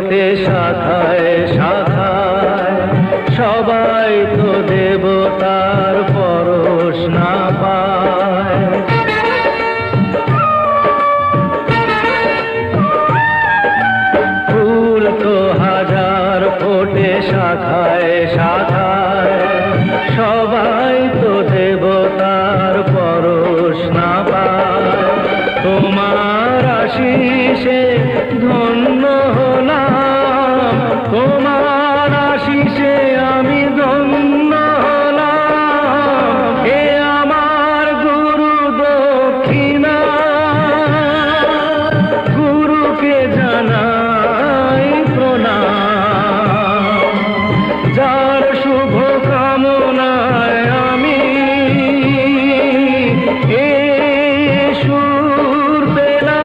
ফোটে শাখায় শাখায়, সবাই তো দেবতার পরশ না পায়। ফুল তো হাজার ফোটে শাখায় শাখায়, সবাই তো দেবতার পরশ না পায়। তোমার আশিসে ধন্য হলাম, তোমার